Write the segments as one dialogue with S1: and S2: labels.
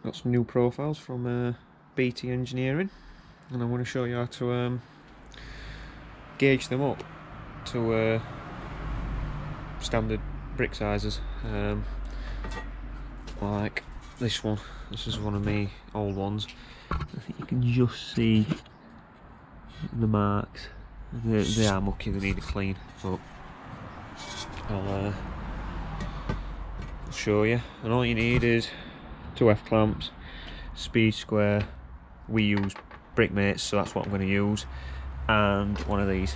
S1: Got some new profiles from btengineering, and I'm going to show you how to gauge them up to standard brick sizes. Like this one. This is one of my old ones. I think you can just see the marks. They are mucky, they need a clean, but I'll show you. And all you need is 2 F-clamps, speed square. We use Brickmates, so that's what I'm going to use, and one of these,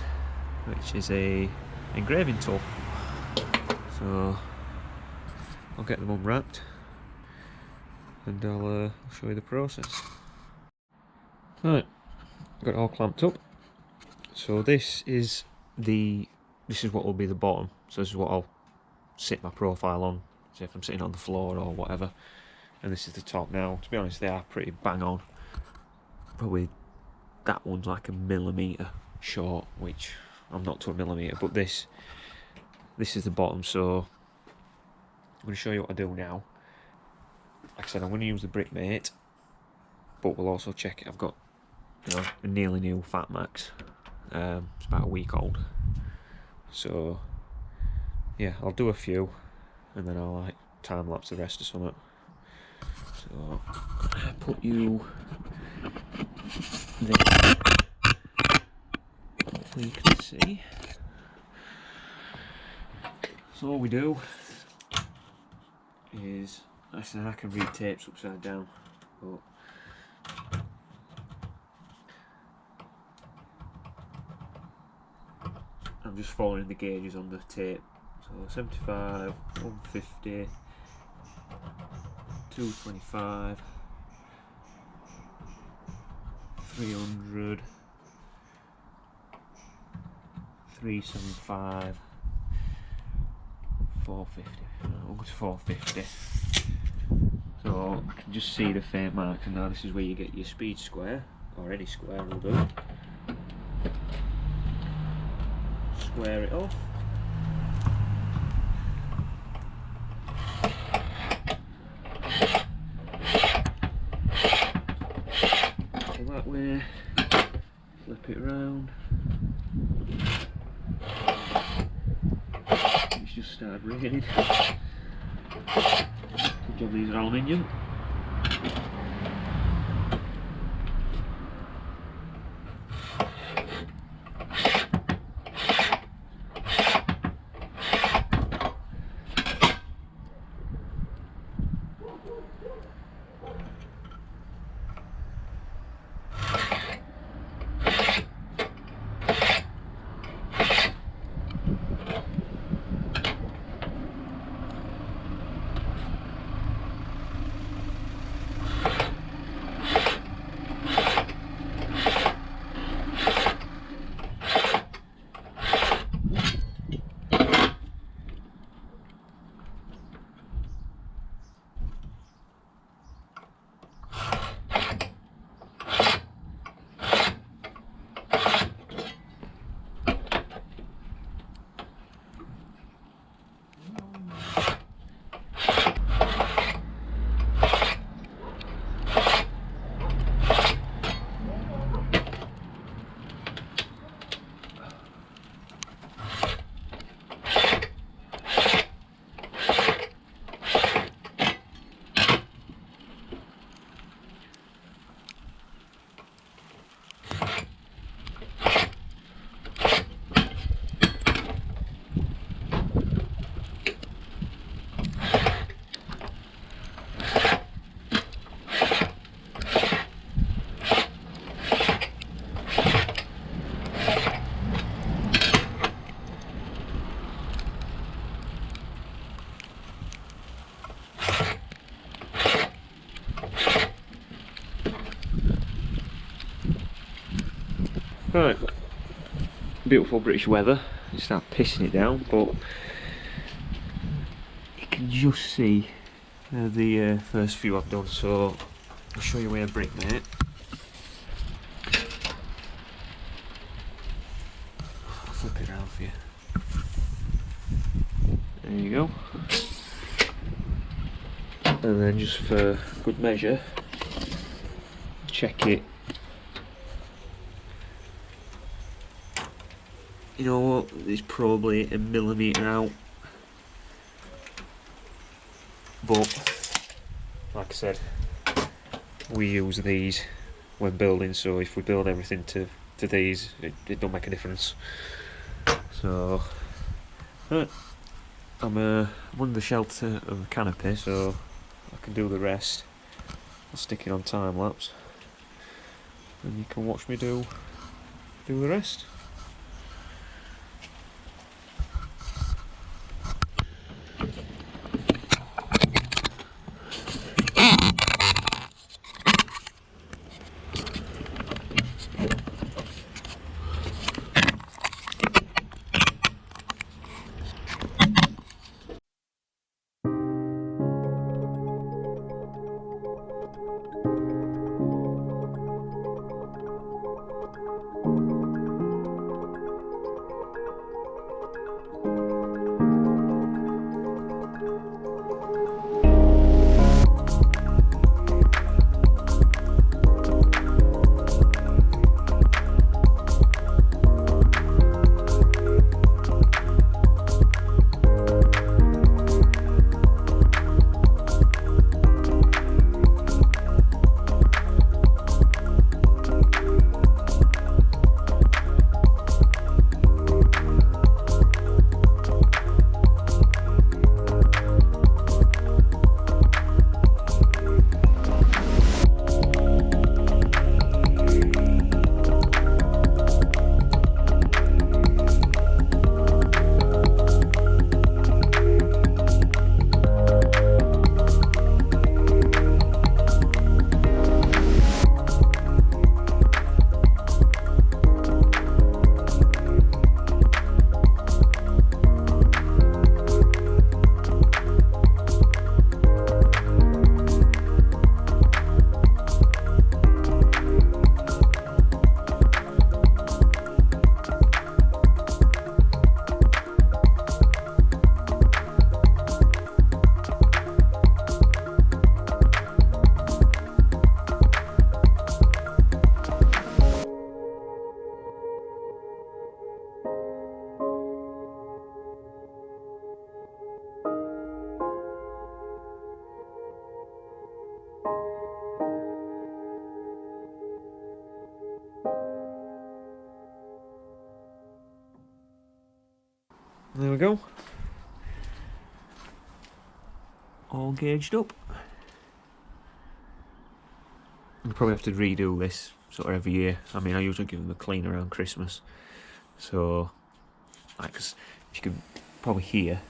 S1: which is a engraving tool. So I'll get them unwrapped and I'll show you the process. Right, got it all clamped up. So this is what will be the bottom. So this is what I'll sit my profile on. So if I'm sitting on the floor or whatever. And this is the top now. To be honest, they are pretty bang on. Probably that one's like a millimetre short, which I'm not to a millimetre, but this is the bottom. So I'm going to show you what I do now. Like I said, I'm going to use the Brickmate, but we'll also check it. I've got, you know, a nearly new Fat Max. It's about a week old. So yeah, I'll do a few and then I'll like time lapse the rest or something. So I put you there. Hopefully you can see. So all we do is, actually I can read tapes upside down, but I'm just following the gauges on the tape. So 75, 150, 225, 300, 375, 450. I'll go to 450. So I can just see the faint marks, and now this is where you get your speed square, or any square will do. Square it off. So that way, flip it around. It's just started raining. Good job these are aluminium. Right, beautiful British weather. You start pissing it down, but you can just see the first few I've done. So I'll show you where Brickmate. I'll flip it around for you. There you go. and then just for good measure, check it. You know what, it's probably a millimetre out, but like I said, we use these when building, so if we build everything to these, it don't make a difference. So I'm under the shelter of a canopy, so I can do the rest. I'll stick it on time lapse, and you can watch me do the rest. There we go. All gauged up. I'll probably have to redo this sort of every year. I mean, I usually give them a clean around Christmas. So, like, 'cause if you can probably hear,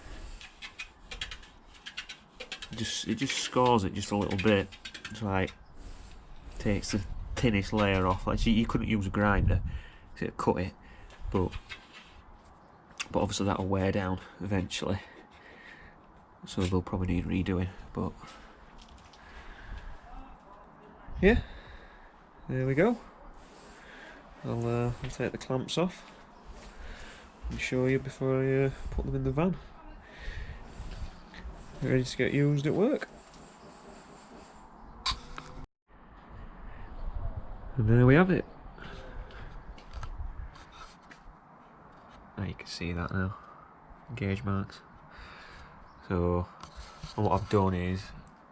S1: it just scores it just a little bit. It's like, takes the thinnest layer off. Like, you couldn't use a grinder to cut it, but obviously that'll wear down eventually, so they'll probably need redoing. But yeah, there we go. I'll take the clamps off and show you before I put them in the van. They're ready to get used at work. And there we have it. Now you can see that now, gauge marks. So what I've done is,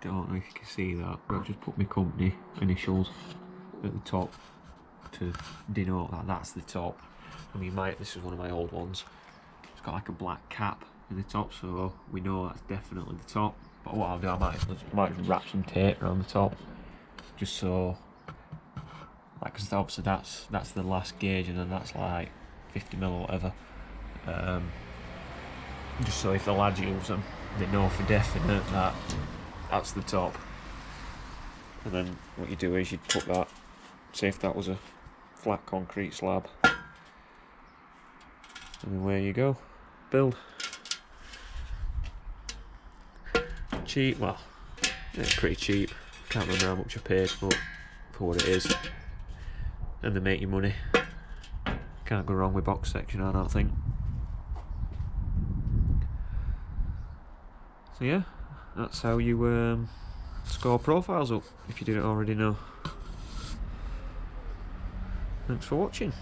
S1: don't know if you can see that, but I've just put my company initials at the top to denote that that's the top. I mean, this is one of my old ones. It's got like a black cap in the top, so we know that's definitely the top. But what I'll do, I might just wrap some tape around the top, just so, like, because obviously that's the last gauge, and then that's like 50mm or whatever. Just so if the lads use them, they know for definite that that's the top. And then what you do is you'd put that, say if that was a flat concrete slab, and then away you go, build. Cheap, well, it's pretty cheap. Can't remember how much I paid, but for what it is, and they make you money. Can't go wrong with box section, I don't think. So yeah, that's how you score profiles up if you didn't already know. Thanks for watching.